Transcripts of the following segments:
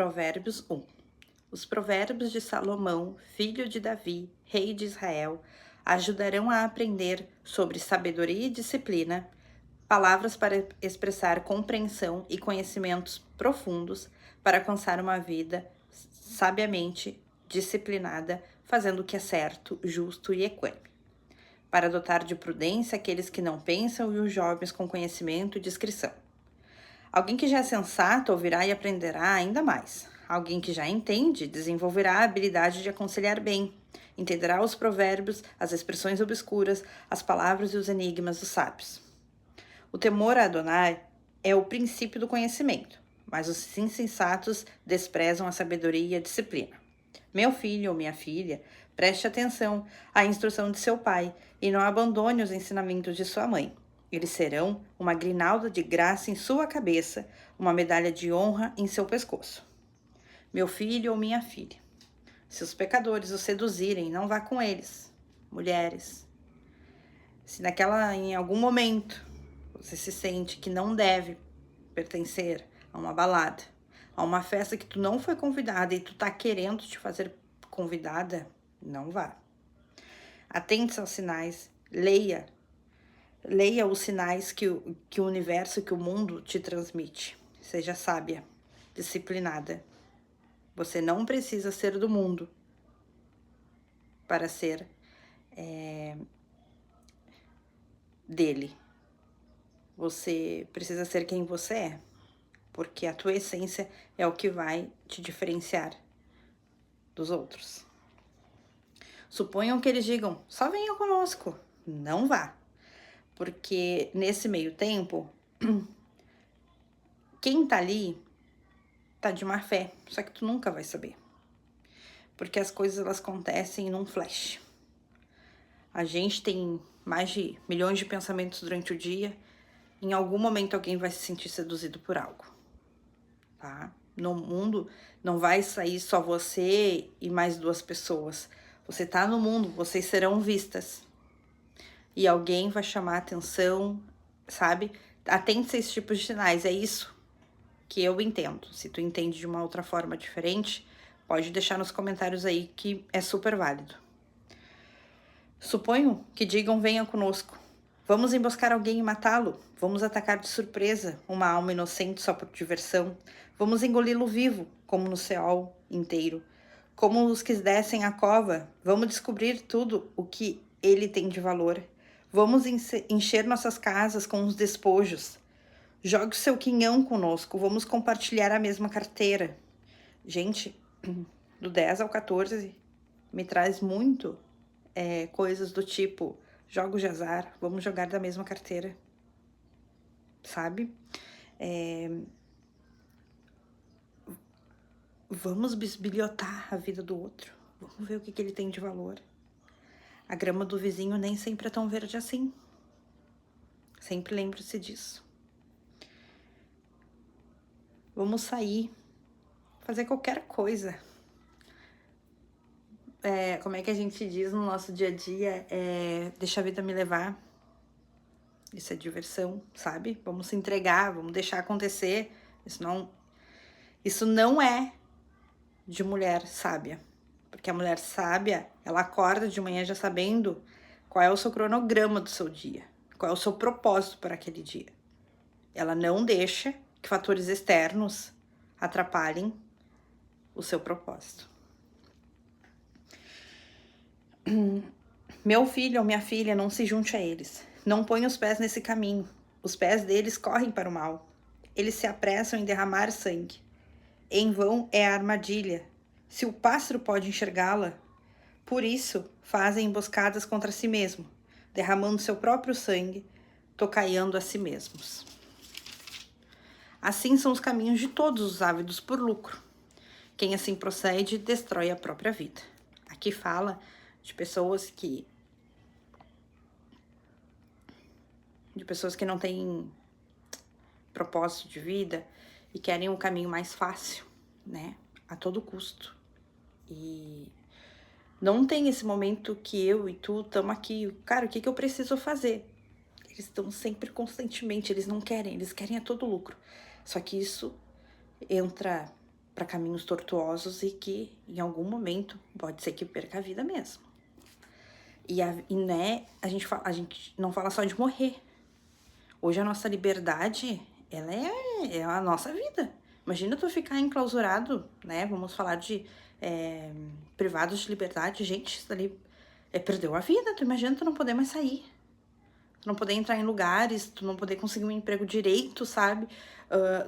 Provérbios 1. Os provérbios de Salomão, filho de Davi, rei de Israel, ajudarão a aprender sobre sabedoria e disciplina, palavras para expressar compreensão e conhecimentos profundos para alcançar uma vida sabiamente disciplinada, fazendo o que é certo, justo e equânime. Para dotar de prudência aqueles que não pensam e os jovens com conhecimento e discrição. Alguém que já é sensato ouvirá e aprenderá ainda mais. Alguém que já entende desenvolverá a habilidade de aconselhar bem. Entenderá os provérbios, as expressões obscuras, as palavras e os enigmas dos sábios. O temor a Adonai é o princípio do conhecimento, mas os insensatos desprezam a sabedoria e a disciplina. Meu filho ou minha filha, preste atenção à instrução de seu pai e não abandone os ensinamentos de sua mãe. Eles serão uma grinalda de graça em sua cabeça, uma medalha de honra em seu pescoço. Meu filho ou minha filha, se os pecadores o seduzirem, não vá com eles. Mulheres, se em algum momento você se sente que não deve pertencer a uma balada, a uma festa que tu não foi convidada e tu tá querendo te fazer convidada, não vá. Atente aos sinais, leia os sinais que o universo, que o mundo te transmite. Seja sábia, disciplinada. Você não precisa ser do mundo para ser dele. Você precisa ser quem você é, porque a tua essência é o que vai te diferenciar dos outros. Suponham que eles digam, só venha conosco. Não vá. Porque nesse meio tempo, quem tá ali tá de má fé, só que tu nunca vai saber. Porque as coisas elas acontecem num flash. A gente tem mais de milhões de pensamentos durante o dia. Em algum momento alguém vai se sentir seduzido por algo, tá? No mundo não vai sair só você e mais duas pessoas. Você tá no mundo, vocês serão vistas. E alguém vai chamar a atenção, sabe? Atente a esses tipos de sinais, é isso que eu entendo. Se tu entende de uma outra forma diferente, pode deixar nos comentários aí que é super válido. Suponho que digam, venha conosco. Vamos emboscar alguém e matá-lo. Vamos atacar de surpresa uma alma inocente só por diversão. Vamos engoli-lo vivo, como no Seol inteiro. Como os que descem a cova, vamos descobrir tudo o que ele tem de valor. Vamos encher nossas casas com os despojos. Jogue o seu quinhão conosco, vamos compartilhar a mesma carteira. Gente, do 10 ao 14 me traz muito coisas do tipo, jogos de azar, vamos jogar da mesma carteira, sabe? Vamos bisbilhotar a vida do outro, vamos ver o que ele tem de valor. A grama do vizinho nem sempre é tão verde assim. Sempre lembre-se disso. Vamos sair, fazer qualquer coisa. Como é que a gente diz no nosso dia a dia? Deixa a vida me levar. Isso é diversão, sabe? Vamos se entregar, vamos deixar acontecer. Isso não é de mulher sábia. Porque a mulher sábia, ela acorda de manhã já sabendo qual é o seu cronograma do seu dia. Qual é o seu propósito para aquele dia. Ela não deixa que fatores externos atrapalhem o seu propósito. Meu filho ou minha filha, não se junte a eles. Não ponha os pés nesse caminho. Os pés deles correm para o mal. Eles se apressam em derramar sangue. Em vão é a armadilha. Se o pássaro pode enxergá-la, por isso fazem emboscadas contra si mesmo, derramando seu próprio sangue, tocaiando a si mesmos. Assim são os caminhos de todos os ávidos por lucro. Quem assim procede, destrói a própria vida. Aqui fala de pessoas que não têm propósito de vida e querem um caminho mais fácil, né? A todo custo. E não tem esse momento que eu e tu estamos aqui. Cara, o que eu preciso fazer? Eles estão sempre, constantemente, eles não querem, eles querem a todo lucro. Só que isso entra para caminhos tortuosos e que em algum momento pode ser que perca a vida mesmo. Né, a gente não fala só de morrer. Hoje a nossa liberdade, ela é a nossa vida. Imagina tu ficar enclausurado, né? Vamos falar de privados de liberdade. Gente, isso ali perdeu a vida. Tu imagina tu não poder mais sair. Tu não poder entrar em lugares, tu não poder conseguir um emprego direito, sabe?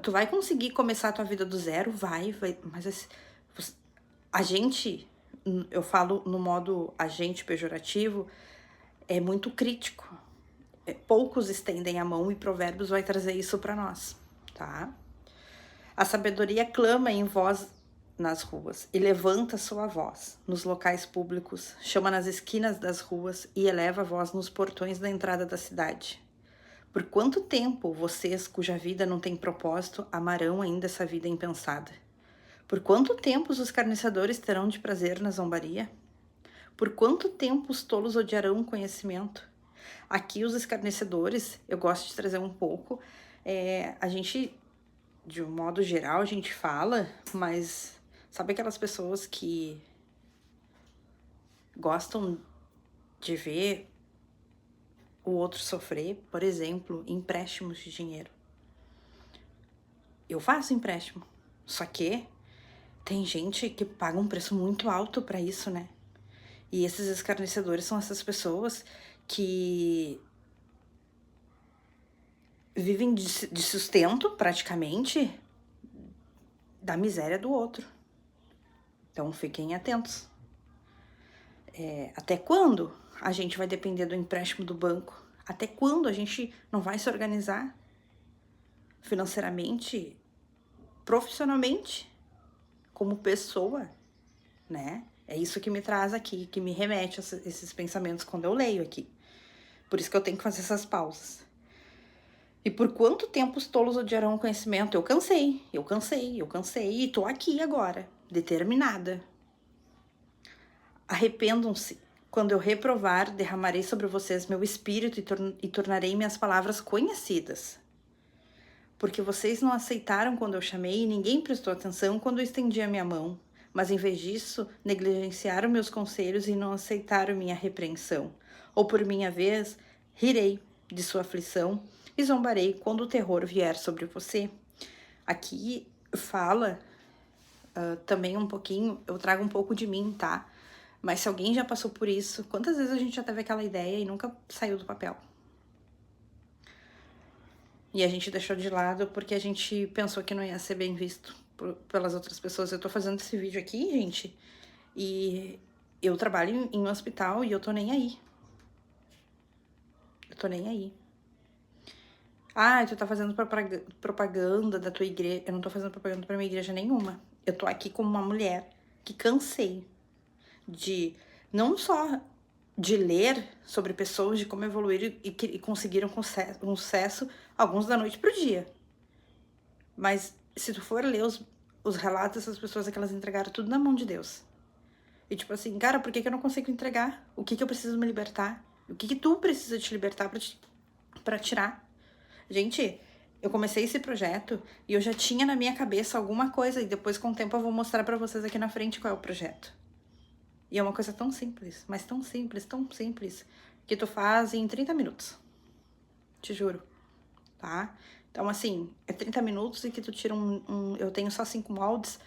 Tu vai conseguir começar a tua vida do zero? Vai. Mas a gente, eu falo no modo agente pejorativo, é muito crítico. Poucos estendem a mão e Provérbios vai trazer isso para nós, tá? A sabedoria clama em voz nas ruas e levanta sua voz nos locais públicos, chama nas esquinas das ruas e eleva a voz nos portões da entrada da cidade. Por quanto tempo vocês, cuja vida não tem propósito, amarão ainda essa vida impensada? Por quanto tempo os escarnecedores terão de prazer na zombaria? Por quanto tempo os tolos odiarão o conhecimento? Aqui os escarnecedores, eu gosto de trazer um pouco, a gente, de um modo geral, a gente fala, mas sabe aquelas pessoas que gostam de ver o outro sofrer, por exemplo, empréstimos de dinheiro. Eu faço empréstimo, só que tem gente que paga um preço muito alto para isso, né? E esses escarnecedores são essas pessoas que vivem de sustento, praticamente, da miséria do outro. Então, fiquem atentos. Até quando a gente vai depender do empréstimo do banco? Até quando a gente não vai se organizar financeiramente, profissionalmente, como pessoa, né? É isso que me traz aqui, que me remete a esses pensamentos quando eu leio aqui. Por isso que eu tenho que fazer essas pausas. E por quanto tempo os tolos odiarão o conhecimento? Eu cansei, e tô aqui agora, determinada. Arrependam-se. Quando eu reprovar, derramarei sobre vocês meu espírito e tornarei minhas palavras conhecidas. Porque vocês não aceitaram quando eu chamei e ninguém prestou atenção quando eu estendi a minha mão. Mas em vez disso, negligenciaram meus conselhos e não aceitaram minha repreensão. Ou por minha vez, rirei de sua aflição e zombarei quando o terror vier sobre você. Aqui fala também um pouquinho, eu trago um pouco de mim, tá? Mas se alguém já passou por isso, quantas vezes a gente já teve aquela ideia e nunca saiu do papel? E a gente deixou de lado porque a gente pensou que não ia ser bem visto pelas outras pessoas. Eu tô fazendo esse vídeo aqui, gente, e eu trabalho em um hospital e eu tô nem aí. Eu tô nem aí. Ah, tu tá fazendo propaganda da tua igreja. Eu não tô fazendo propaganda pra minha igreja nenhuma. Eu tô aqui como uma mulher que cansei de não só de ler sobre pessoas, de como evoluir e conseguiram um sucesso, alguns da noite pro dia. Mas se tu for ler os relatos dessas pessoas, é que elas entregaram tudo na mão de Deus. E tipo assim, cara, por que eu não consigo entregar? O que eu preciso me libertar? O que tu precisa te libertar pra tirar? Gente, eu comecei esse projeto e eu já tinha na minha cabeça alguma coisa e depois com o tempo eu vou mostrar pra vocês aqui na frente qual é o projeto. E é uma coisa tão simples, mas tão simples, que tu faz em 30 minutos. Te juro, tá? Então, assim, é 30 minutos e que tu tira eu tenho só 5 moldes.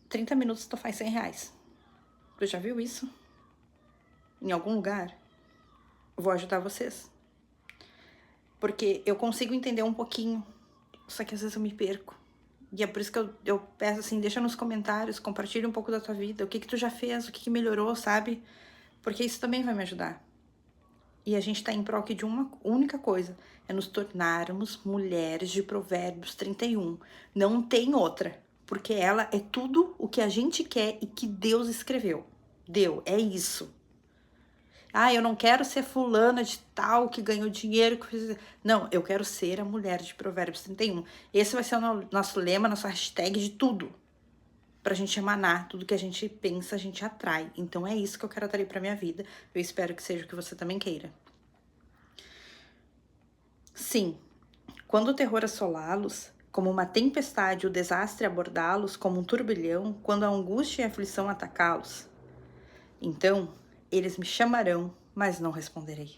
30 minutos tu faz R$100. Tu já viu isso? Em algum lugar? Eu vou ajudar vocês. Porque eu consigo entender um pouquinho, só que às vezes eu me perco. E é por isso que eu peço assim, deixa nos comentários, compartilha um pouco da tua vida, o que tu já fez, o que melhorou, sabe? Porque isso também vai me ajudar. E a gente tá em prol aqui de uma única coisa, é nos tornarmos mulheres de Provérbios 31. Não tem outra, porque ela é tudo o que a gente quer e que Deus escreveu. É isso. Ah, eu não quero ser fulana de tal que ganhou dinheiro. Não, eu quero ser a mulher de Provérbios 31. Esse vai ser o nosso lema, nossa hashtag de tudo. Pra gente emanar tudo que a gente pensa, a gente atrai. Então é isso que eu quero atrair pra minha vida. Eu espero que seja o que você também queira. Sim, quando o terror assolá-los, como uma tempestade o desastre abordá-los, como um turbilhão, quando a angústia e a aflição atacá-los. Então, eles me chamarão, mas não responderei.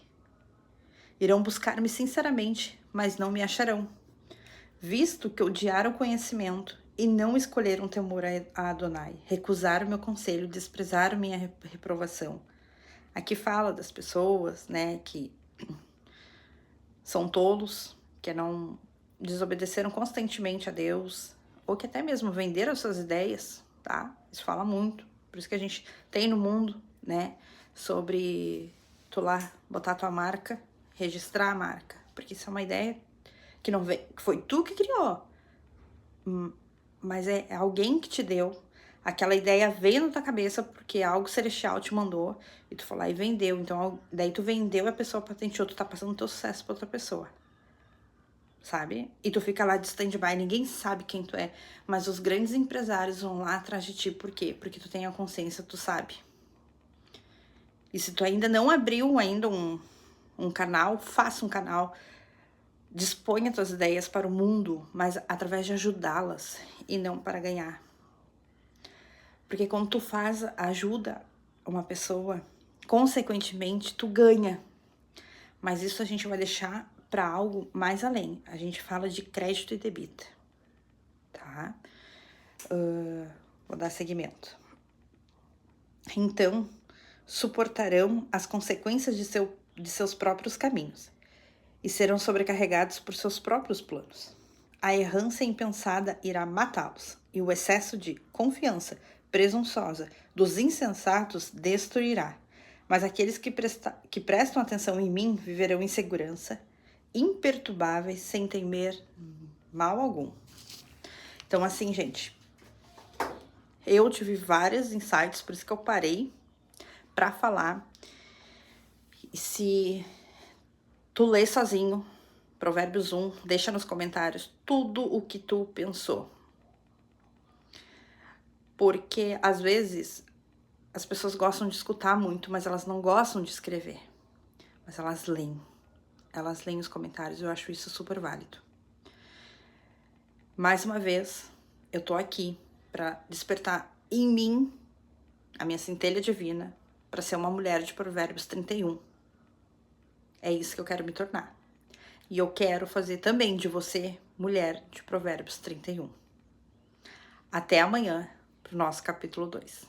Irão buscar-me sinceramente, mas não me acharão, visto que odiaram o conhecimento e não escolheram temor a Adonai, recusaram meu conselho, desprezaram minha reprovação. Aqui fala das pessoas, né, que são tolos, que não desobedeceram constantemente a Deus, ou que até mesmo venderam suas ideias, tá? Isso fala muito. Por isso que a gente tem no mundo, né, sobre tu lá botar tua marca, registrar a marca, porque isso é uma ideia que não vem, que foi tu que criou, mas é alguém que te deu. Aquela ideia veio na tua cabeça porque algo celestial te mandou e tu foi lá e vendeu. Então, daí tu vendeu e a pessoa patenteou, tu tá passando teu sucesso pra outra pessoa. Sabe? E tu fica lá de stand-by, ninguém sabe quem tu é. Mas os grandes empresários vão lá atrás de ti. Por quê? Porque tu tem a consciência, tu sabe. E se tu ainda não abriu ainda um canal, faça um canal. Disponha tuas ideias para o mundo, mas através de ajudá-las e não para ganhar. Porque quando tu ajuda uma pessoa, consequentemente, tu ganha. Mas isso a gente vai deixar para algo mais além. A gente fala de crédito e débito, tá? Vou dar seguimento. Então, suportarão as consequências de seus próprios caminhos e serão sobrecarregados por seus próprios planos. A errância impensada irá matá-los, e o excesso de confiança presunçosa dos insensatos destruirá. Mas aqueles que prestam atenção em mim viverão em segurança, imperturbáveis, sem temer mal algum. Então, assim, gente, eu tive vários insights, por isso que eu parei para falar. E se tu lê sozinho Provérbios 1, deixa nos comentários tudo o que tu pensou. Porque, às vezes, as pessoas gostam de escutar muito, mas elas não gostam de escrever. Mas elas leem. Elas leem os comentários, eu acho isso super válido. Mais uma vez, eu tô aqui para despertar em mim a minha centelha divina para ser uma mulher de Provérbios 31. É isso que eu quero me tornar. E eu quero fazer também de você mulher de Provérbios 31. Até amanhã, pro nosso capítulo 2.